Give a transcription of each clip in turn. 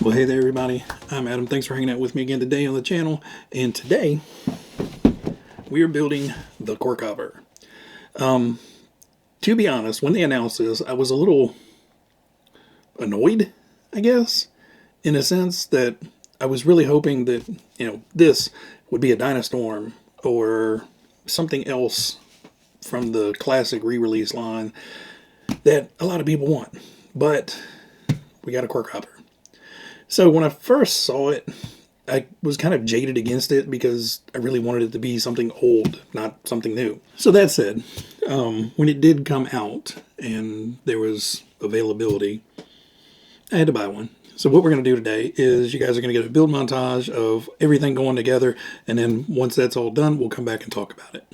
Well, hey there everybody, I'm Adam. Thanks for hanging out with me again today on the channel. And today, we are building the Quirk Hopper. To be honest, when they announced this, I was a little annoyed, I guess, in a sense that I was really hoping that, this would be a Dynastorm or something else from the classic re-release line that a lot of people want. But we got a Quirk Hopper. So when I first saw it, I was kind of jaded against it because I really wanted it to be something old, not something new. So that said, when it did come out and there was availability, I had to buy one. So what we're going to do today is you guys are going to get a build montage of everything going together, and then once that's all done, we'll come back and talk about it.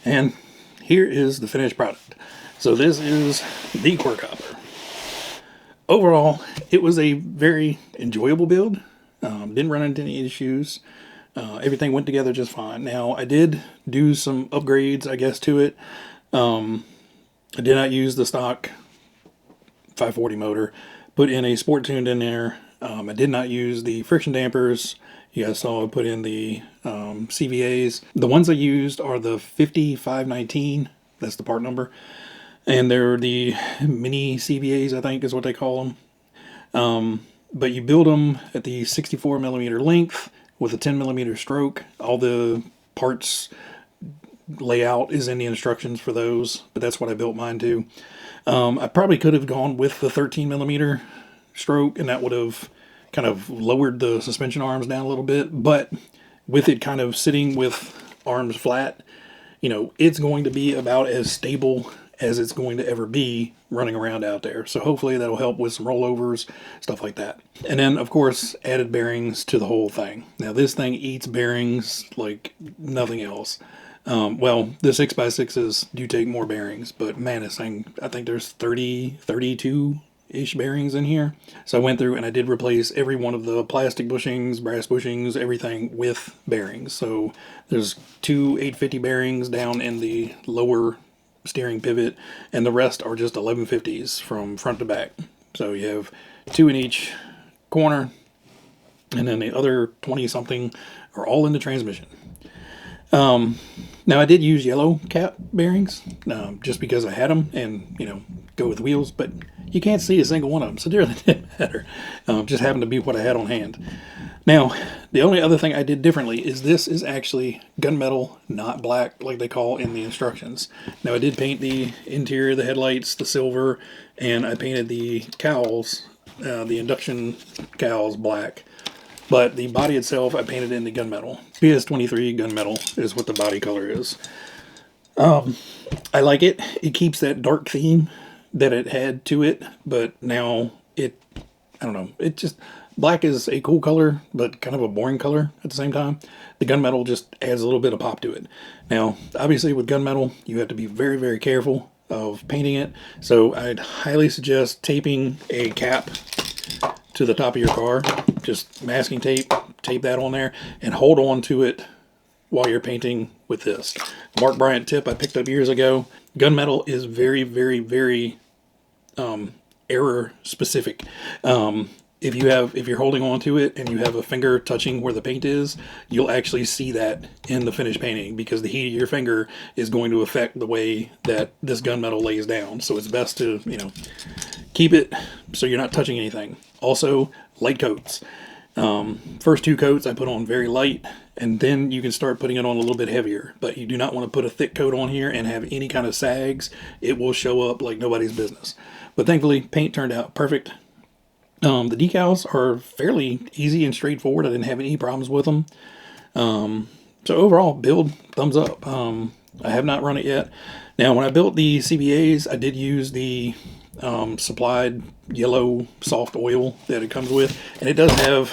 And here is the finished product. So this is the Quirk Hopper. Overall, it was a very enjoyable build. Didn't run into any issues. Everything went together just fine. Now, I did do some upgrades, I guess, to it. I did not use the stock 540 motor. Put in a sport tuned in there. I did not use the friction dampers. You guys saw I put in the CVAs. The ones I used are the 5519. That's the part number. And they're the mini CVAs, I think is what they call them. But you build them at the 64 millimeter length with a 10 millimeter stroke. All the parts layout is in the instructions for those, but that's what I built mine to. I probably could have gone with the 13 millimeter stroke, and that would have kind of lowered the suspension arms down a little bit, but with it kind of sitting with arms flat, you know, it's going to be about as stable as it's going to ever be running around out there. So hopefully that'll help with some rollovers, stuff like that. And then, of course, added bearings to the whole thing. Now, this thing eats bearings like nothing else. Well, the 6x6s do take more bearings, but man, this thing, I think there's 32-ish bearings in here. So I went through and I did replace every one of the plastic bushings, brass bushings, everything with bearings. So there's 2 850 bearings down in the lower steering pivot, and the rest are just 1150s from front to back. So you have 2 in each corner, and then the other 20 something are all in the transmission. Now I did use yellow cap bearings, just because I had them, and you know, go with wheels, but you can't see a single one of them, so it really didn't matter. Just happened to be what I had on hand. Now, the only other thing I did differently is this is actually gunmetal, not black like they call in the instructions. Now, I did paint the interior, the headlights, the silver, and I painted the cowls, the induction cowls, black. But the body itself, I painted in the gunmetal. PS23 gunmetal is what the body color is. I like it. It keeps that dark theme that it had to it, but now I don't know, it just... Black is a cool color, but kind of a boring color at the same time. The gunmetal just adds a little bit of pop to it. Now, obviously with gunmetal, you have to be very, very careful of painting it. So I'd highly suggest taping a cap to the top of your car. Just masking tape that on there, and hold on to it while you're painting with this. Mark Bryant tip I picked up years ago. Gunmetal is very, very, very error specific. If you're holding on to it and you have a finger touching where the paint is, you'll actually see that in the finished painting, because the heat of your finger is going to affect the way that this gunmetal lays down. So it's best to, you know, keep it so you're not touching anything. Also, light coats. First 2 coats I put on very light, and then you can start putting it on a little bit heavier. But you do not want to put a thick coat on here and have any kind of sags. It will show up like nobody's business. But thankfully, paint turned out perfect. The decals are fairly easy and straightforward. I didn't have any problems with them. So overall, build, thumbs up. I have not run it yet. Now, when I built the CBAs, I did use the supplied yellow soft oil that it comes with, and it does have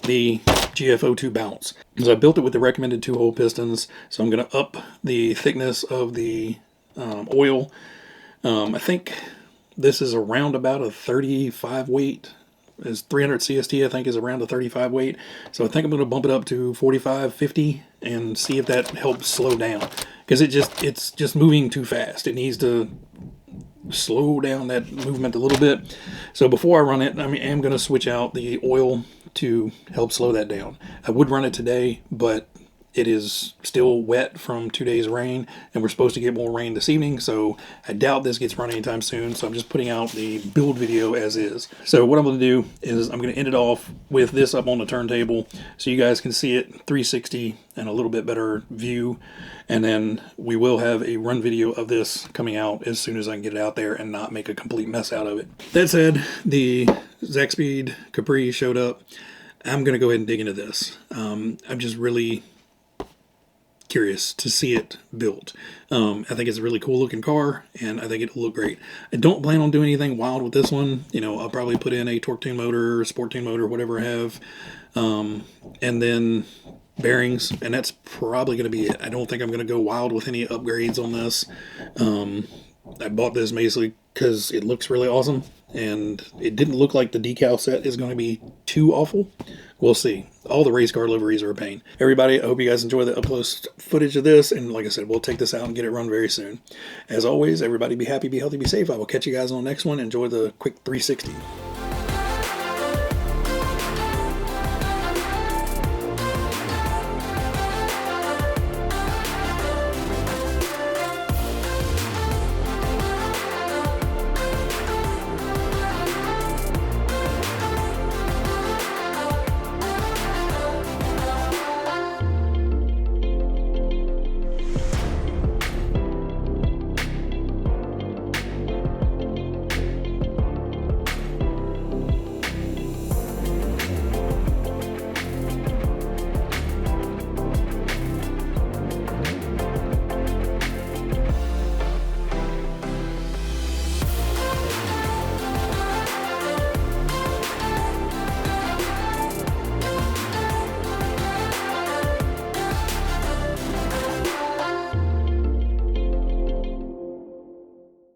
the GFO2 bounce. So I built it with the recommended 2-hole pistons, so I'm going to up the thickness of the oil. I think this is around about a 35 weight. Is 300 CST, I think, is around a 35 weight. So I think I'm going to bump it up to 45, 50 and see if that helps slow down. Because it's just moving too fast. It needs to slow down that movement a little bit. So before I run it, I am going to switch out the oil to help slow that down. I would run it today, but it is still wet from 2 days rain, and we're supposed to get more rain this evening, so I doubt this gets run anytime soon, so I'm just putting out the build video as is. So what I'm going to do is I'm going to end it off with this up on the turntable so you guys can see it 360 and a little bit better view, and then we will have a run video of this coming out as soon as I can get it out there and not make a complete mess out of it. That said, the Zaxby's Capri showed up. I'm going to go ahead and dig into this. I'm just really curious to see it built. I think it's a really cool looking car, and I think it'll look great. I don't plan on doing anything wild with this one. You know, I'll probably put in a torque tune motor, sport tune motor, whatever I have, and then bearings, and that's probably going to be it. I don't think I'm going to go wild with any upgrades on this. I bought this basically because it looks really awesome, and it didn't look like the decal set is going to be too awful. We'll see. All the race car liveries are a pain. Everybody, I hope you guys enjoy the up-close footage of this, and like I said, we'll take this out and get it run very soon. As always, everybody be happy, be healthy, be safe. I will catch you guys on the next one. Enjoy the quick 360.